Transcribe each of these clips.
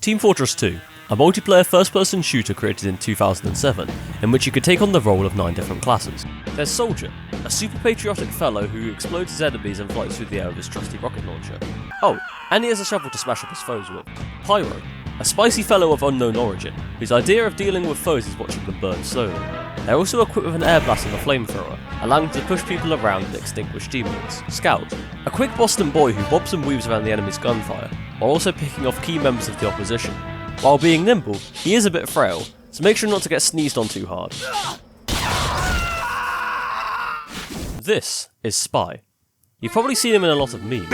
Team Fortress 2, a multiplayer first-person shooter created in 2007, in which you could take on the role of 9 different classes. There's Soldier, a super patriotic fellow who explodes his enemies and flies through the air with his trusty rocket launcher. Oh, and he has a shovel to smash up his foes with. Pyro, a spicy fellow of unknown origin, whose idea of dealing with foes is watching them burn slowly. They're also equipped with an air blast and a flamethrower, allowing them to push people around and extinguish demons. Scout, a quick Boston boy who bobs and weaves around the enemy's gunfire, while also picking off key members of the opposition. While being nimble, he is a bit frail, so make sure not to get sneezed on too hard. This is Spy. You've probably seen him in a lot of memes.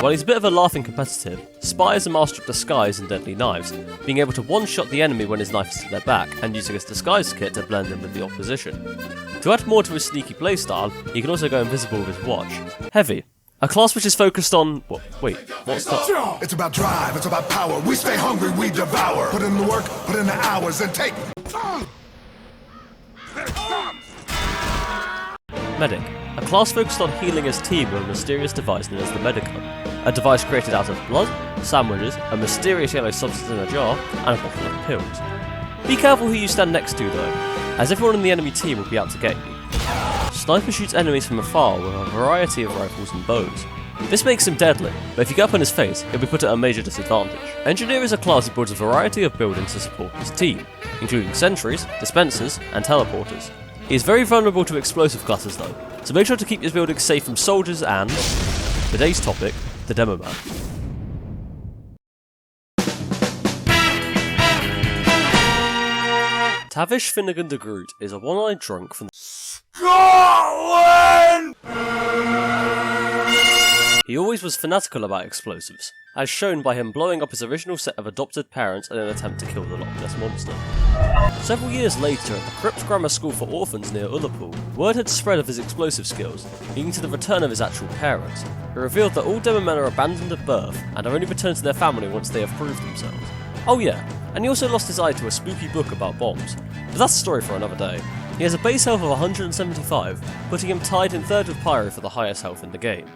While he's a bit of a laughing competitive, Spy is a master of disguise and deadly knives, being able to one-shot the enemy when his knife is to their back, and using his disguise kit to blend in with the opposition. To add more to his sneaky playstyle, he can also go invisible with his watch. Heavy, a class which is focused on... wait, what's that? It's about drive, it's about power, we stay hungry, we devour. Put in the work, put in the hours, and take... Medic, a class focused on healing his team with a mysterious device known as the Medicum. A device created out of blood, sandwiches, a mysterious yellow substance in a jar, and a bottle of pills. Be careful who you stand next to though, as everyone in the enemy team will be out to get you. Sniper shoots enemies from afar with a variety of rifles and bows. This makes him deadly, but if you get up in his face, he'll be put at a major disadvantage. Engineer is a class who builds a variety of buildings to support his team, including sentries, dispensers, and teleporters. He is very vulnerable to explosive classes though, so make sure to keep his buildings safe from soldiers and... today's topic, the Demoman. Tavish Finnegan de Groot is a one-eyed drunk from Scotland! He always was fanatical about explosives, as shown by him blowing up his original set of adopted parents in an attempt to kill the Loch Ness Monster. Several years later, at the Crypt Grammar School for Orphans near Ullapool, word had spread of his explosive skills, leading to the return of his actual parents, who revealed that all Demomen are abandoned at birth and are only returned to their family once they have proved themselves. Oh yeah, and he also lost his eye to a spooky book about bombs, but that's a story for another day. He has a base health of 175, putting him tied in third with Pyro for the highest health in the game.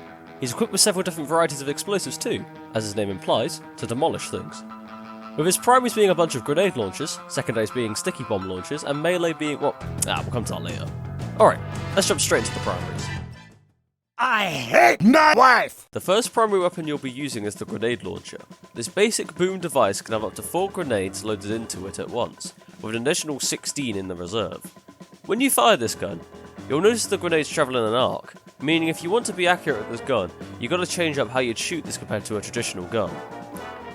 He's equipped with several different varieties of explosives too, as his name implies, to demolish things. With his primaries being a bunch of grenade launchers, secondaries being sticky bomb launchers, and melee being we'll come to that later. Alright, let's jump straight into the primaries. I hate my wife! The first primary weapon you'll be using is the grenade launcher. This basic boom device can have up to 4 grenades loaded into it at once, with an additional 16 in the reserve. When you fire this gun, you'll notice the grenades travel in an arc, meaning if you want to be accurate with this gun, you've got to change up how you'd shoot this compared to a traditional gun.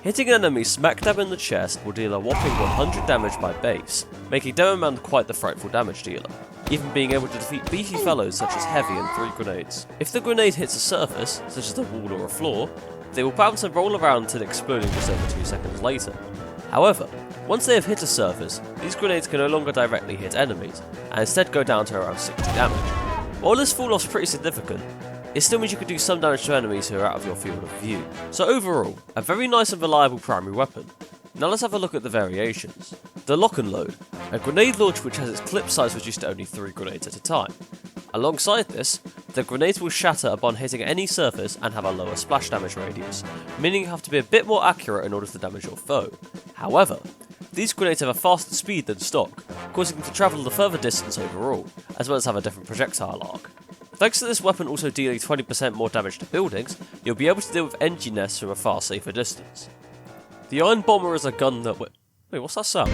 Hitting an enemy smack dab in the chest will deal a whopping 100 damage by base, making Demoman quite the frightful damage dealer, even being able to defeat beefy fellows such as Heavy and 3 grenades. If the grenade hits a surface, such as a wall or a floor, they will bounce and roll around until exploding just over 2 seconds later. However, once they have hit a surface, these grenades can no longer directly hit enemies, and instead go down to around 60 damage. While this fall off's pretty significant, it still means you can do some damage to enemies who are out of your field of view. So overall, a very nice and reliable primary weapon. Now let's have a look at the variations. The Lock and Load, a grenade launcher which has its clip size reduced to only 3 grenades at a time. Alongside this, the grenades will shatter upon hitting any surface and have a lower splash damage radius, meaning you have to be a bit more accurate in order to damage your foe. However, these grenades have a faster speed than stock, causing them to travel the further distance overall, as well as have a different projectile arc. Thanks to this weapon also dealing 20% more damage to buildings, you'll be able to deal with energy nests from a far safer distance. The Iron Bomber is a gun that wait, what's that sound?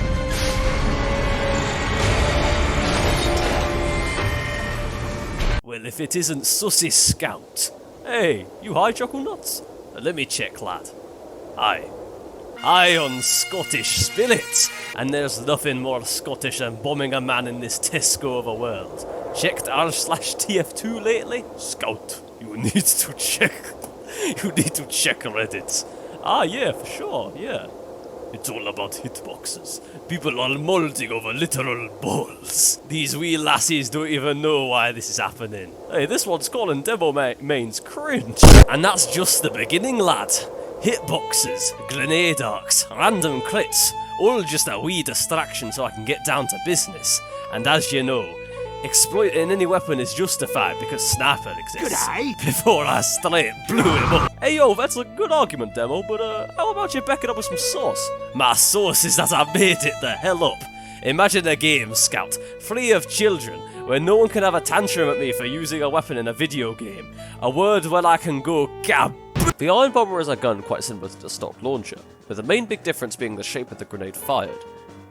Well, if it isn't Sussy Scout. Hey, you high, Chuckle Nuts? Let me check, lad. Aye on Scottish spirit, and there's nothing more Scottish than bombing a man in this Tesco of a world. Checked r/TF2 lately? Scout, you need to check Reddit. Ah, yeah, for sure, yeah. It's all about hitboxes. People are moulding over literal balls. These wee lassies don't even know why this is happening. Hey, this one's calling Demoman's cringe. And that's just the beginning, lad. Hitboxes, grenade arcs, random clips, all just a wee distraction so I can get down to business. And as you know, Exploiting any weapon is justified because sniper exists. Good eye. Before I straight blew him up. Hey yo, that's a good argument, Demo, but how about you back it up with some sauce? My sauce is that I made it the hell up. Imagine a game, Scout, free of children, where no one can have a tantrum at me for using a weapon in a video game. A world where I can go gab. The Iron Bomber is a gun quite similar to the stock launcher, with the main big difference being the shape of the grenade fired.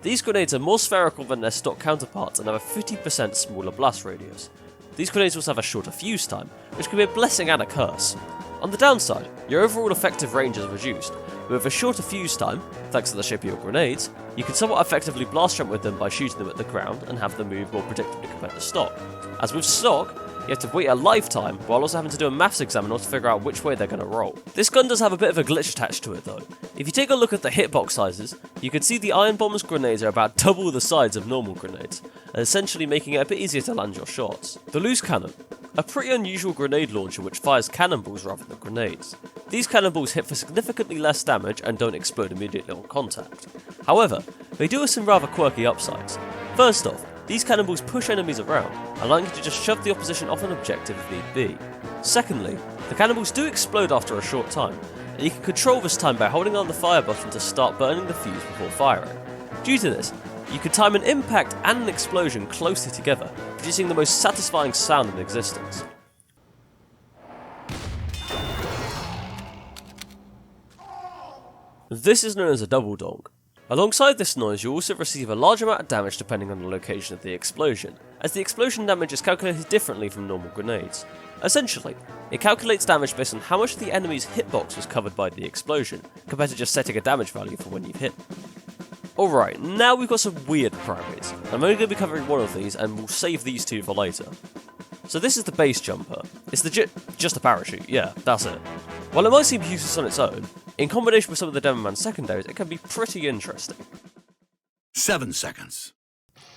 These grenades are more spherical than their stock counterparts and have a 50% smaller blast radius. These grenades also have a shorter fuse time, which can be a blessing and a curse. On the downside, your overall effective range is reduced, but with a shorter fuse time, thanks to the shape of your grenades, you can somewhat effectively blast jump with them by shooting them at the ground and have them move more predictably compared to stock. As with stock, you have to wait a lifetime while also having to do a maths exam in order to figure out which way they're going to roll. This gun does have a bit of a glitch attached to it though. If you take a look at the hitbox sizes, you can see the Iron Bomber's grenades are about double the size of normal grenades, essentially making it a bit easier to land your shots. The loose cannon, a pretty unusual grenade launcher which fires cannonballs rather than grenades. These cannonballs hit for significantly less damage and don't explode immediately on contact. However, they do have some rather quirky upsides. First off, these cannonballs push enemies around, allowing you to just shove the opposition off an objective if need be. Secondly, the cannonballs do explode after a short time, and you can control this time by holding on the fire button to start burning the fuse before firing. Due to this, you can time an impact and an explosion closely together, producing the most satisfying sound in existence. This is known as a double donk. Alongside this noise, you also receive a large amount of damage depending on the location of the explosion, as the explosion damage is calculated differently from normal grenades. Essentially, it calculates damage based on how much of the enemy's hitbox was covered by the explosion, compared to just setting a damage value for when you've hit. Alright, now we've got some weird parameters. I'm only going to be covering one of these, and we'll save these two for later. So this is the base jumper. It's just a parachute, yeah, that's it. While it might seem useless on its own, in combination with some of the Demoman secondaries, it can be pretty interesting. 7 seconds.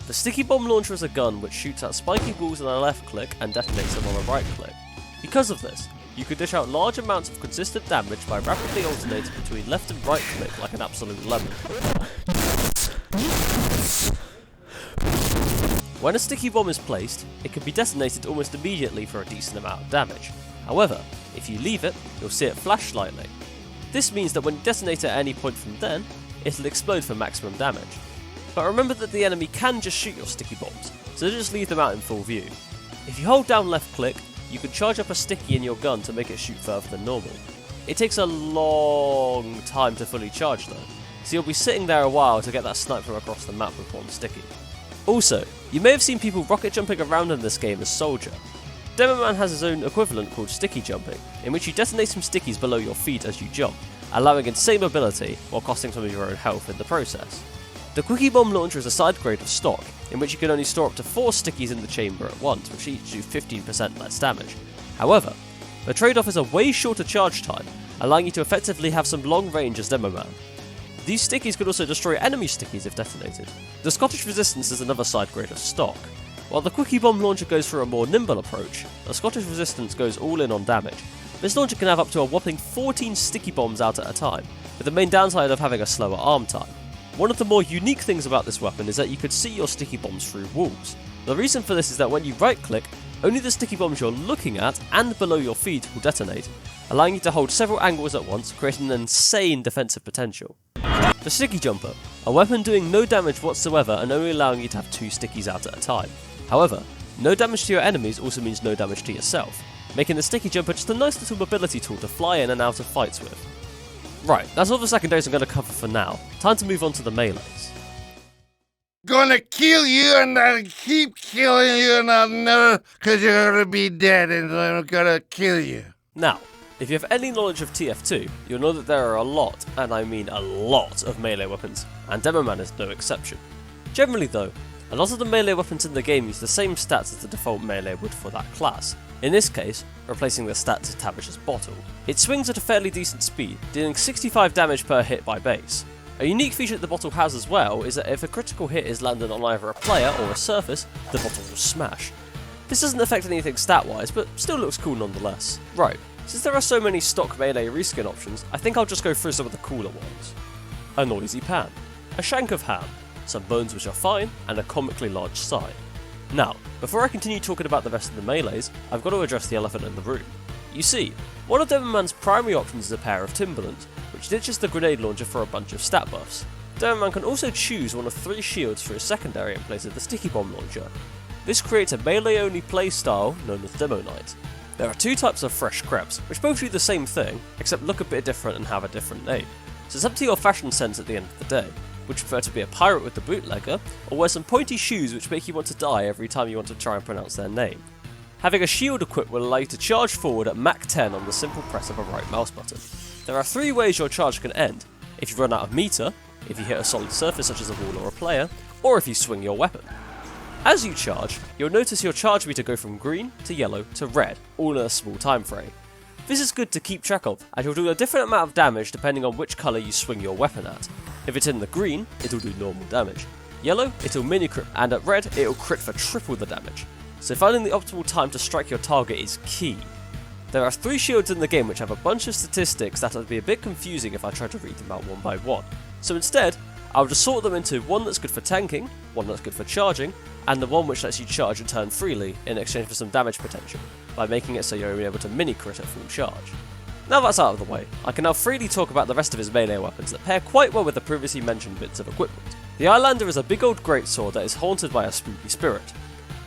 The sticky bomb launcher is a gun which shoots out spiky balls on a left click and detonates them on a right click. Because of this, you can dish out large amounts of consistent damage by rapidly alternating between left and right click like an absolute lemon. When a sticky bomb is placed, it can be detonated almost immediately for a decent amount of damage. However, if you leave it, you'll see it flash slightly. This means that when you detonate it at any point from then, it'll explode for maximum damage. But remember that the enemy can just shoot your sticky bombs, so just leave them out in full view. If you hold down left click, you can charge up a sticky in your gun to make it shoot further than normal. It takes a long time to fully charge though, so you'll be sitting there a while to get that snipe from across the map with one sticky. Also, you may have seen people rocket jumping around in this game as Soldier. Demoman has his own equivalent called sticky jumping, in which you detonate some stickies below your feet as you jump, allowing insane mobility while costing some of your own health in the process. The Quickie Bomb Launcher is a side grade of stock, in which you can only store up to 4 stickies in the chamber at once, which each do 15% less damage. However, the trade-off is a way shorter charge time, allowing you to effectively have some long range as Demoman. These stickies could also destroy enemy stickies if detonated. The Scottish Resistance is another side grade of stock. While the Quickie Bomb Launcher goes for a more nimble approach, the Scottish Resistance goes all in on damage. This launcher can have up to a whopping 14 sticky bombs out at a time, with the main downside of having a slower arm time. One of the more unique things about this weapon is that you could see your sticky bombs through walls. The reason for this is that when you right click, only the sticky bombs you're looking at and below your feet will detonate, allowing you to hold several angles at once, creating an insane defensive potential. The Sticky Jumper, a weapon doing no damage whatsoever and only allowing you to have 2 stickies out at a time. However, no damage to your enemies also means no damage to yourself, making the Sticky Jumper just a nice little mobility tool to fly in and out of fights with. Right, that's all the secondaries I'm going to cover for now. Time to move on to the melees. Gonna kill you and I'll keep killing you and I'll never, cause you're gonna be dead and I'm gonna kill you. Now, if you have any knowledge of TF2, you'll know that there are a lot, and I mean a lot, of melee weapons, and Demoman is no exception. Generally though, a lot of the melee weapons in the game use the same stats as the default melee would for that class, in this case, replacing the stats it tabishes Bottle. It swings at a fairly decent speed, dealing 65 damage per hit by base. A unique feature that the Bottle has as well is that if a critical hit is landed on either a player or a surface, the Bottle will smash. This doesn't affect anything stat-wise, but still looks cool nonetheless. Right, since there are so many stock melee reskin options, I think I'll just go through some of the cooler ones. A Noisy Pan, a Shank of Ham, some bones which are fine, and a comically large side. Now, before I continue talking about the rest of the melees, I've got to address the elephant in the room. You see, one of Demoman's primary options is a pair of Timberlands, which ditches the grenade launcher for a bunch of stat buffs. Demoman can also choose one of 3 shields for his secondary in place of the sticky bomb launcher. This creates a melee only playstyle known as Demonite. There are 2 types of fresh crepes, which both do the same thing, except look a bit different and have a different name. So it's up to your fashion sense at the end of the day. Would you prefer to be a pirate with the bootlegger, or wear some pointy shoes which make you want to die every time you want to try and pronounce their name? Having a shield equipped will allow you to charge forward at Mach 10 on the simple press of a right mouse button. There are 3 ways your charge can end: if you run out of meter, if you hit a solid surface such as a wall or a player, or if you swing your weapon. As you charge, you'll notice your charge meter go from green to yellow to red, all in a small time frame. This is good to keep track of, as you'll do a different amount of damage depending on which colour you swing your weapon at. If it's in the green, it'll do normal damage. Yellow, it'll mini crit, and at red, it'll crit for triple the damage. So finding the optimal time to strike your target is key. There are 3 shields in the game which have a bunch of statistics that would be a bit confusing if I tried to read them out one by one. So instead, I'll just sort them into one that's good for tanking, one that's good for charging, and the one which lets you charge and turn freely in exchange for some damage potential, by making it so you're only able to mini crit at full charge. Now that's out of the way, I can now freely talk about the rest of his melee weapons that pair quite well with the previously mentioned bits of equipment. The Islander is a big old greatsword that is haunted by a spooky spirit.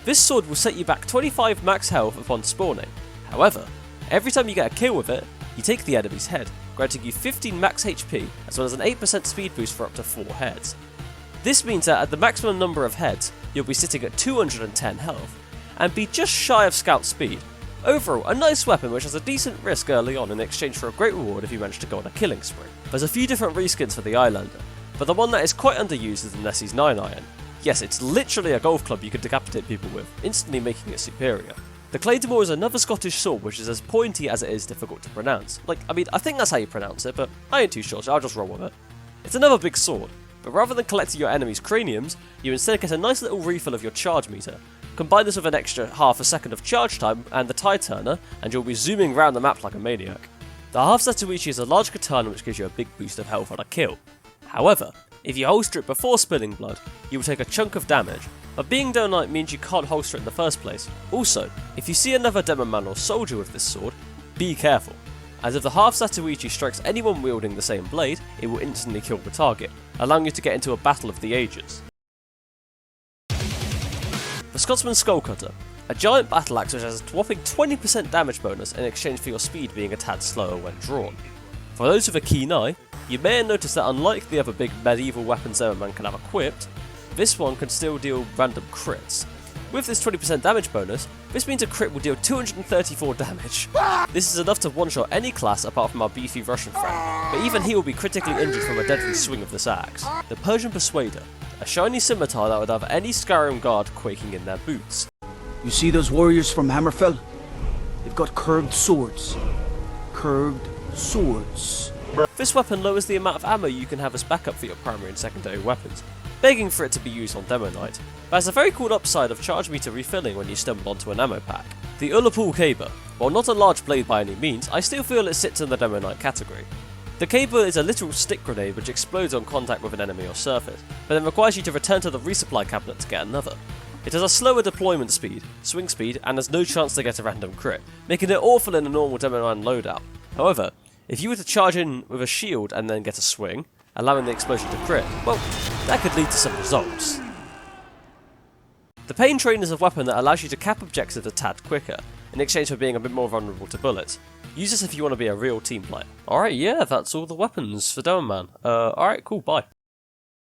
This sword will set you back 25 max health upon spawning. However, every time you get a kill with it, you take the enemy's head, granting you 15 max HP as well as an 8% speed boost for up to 4 heads. This means that at the maximum number of heads, you'll be sitting at 210 health, and be just shy of scout speed. Overall, a nice weapon which has a decent risk early on in exchange for a great reward if you manage to go on a killing spree. There's a few different reskins for the Islander, but the one that is quite underused is the Nessie's 9-iron. Yes, it's literally a golf club you can decapitate people with, instantly making it superior. The Claymore is another Scottish sword which is as pointy as it is difficult to pronounce. I think that's how you pronounce it, but I ain't too sure, so I'll just roll with it. It's another big sword, but rather than collecting your enemy's craniums, you instead get a nice little refill of your charge meter. Combine this with an extra half a second of charge time and the tide turner, and you'll be zooming around the map like a maniac. The half Zatoichi is a large katana which gives you a big boost of health on a kill. However, if you holster it before spilling blood, you will take a chunk of damage, but being Demonite means you can't holster it in the first place. Also, if you see another Demoman or soldier with this sword, be careful, as if the half Zatoichi strikes anyone wielding the same blade, it will instantly kill the target, allowing you to get into a battle of the ages. The Scotsman's Skullcutter, a giant battle axe which has a whopping 20% damage bonus in exchange for your speed being a tad slower when drawn. For those with a keen eye, you may have noticed that unlike the other big medieval weapons Demoman can have equipped, this one can still deal random crits. With this 20% damage bonus, this means a crit will deal 234 damage. This is enough to one-shot any class apart from our beefy Russian friend, but even he will be critically injured from a deadly swing of this axe. The Persian Persuader, a shiny scimitar that would have any Skyrim guard quaking in their boots. You see those warriors from Hammerfell? They've got curved swords. Curved swords. This weapon lowers the amount of ammo you can have as backup for your primary and secondary weapons, begging for it to be used on Demonite, but has a very cool upside of charge meter refilling when you stumble onto an ammo pack. The Ullapool Caber, while not a large blade by any means, I still feel it sits in the Demonite category. The Caber is a literal stick grenade which explodes on contact with an enemy or surface, but then requires you to return to the resupply cabinet to get another. It has a slower deployment speed, swing speed, and has no chance to get a random crit, making it awful in a normal Demoman loadout. However, if you were to charge in with a shield and then get a swing, allowing the explosion to crit, well, that could lead to some results. The Pain Train is a weapon that allows you to cap objectives a tad quicker, in exchange for being a bit more vulnerable to bullets. Use this if you want to be a real team player. Alright, yeah, that's all the weapons for Demoman. Alright, cool, bye.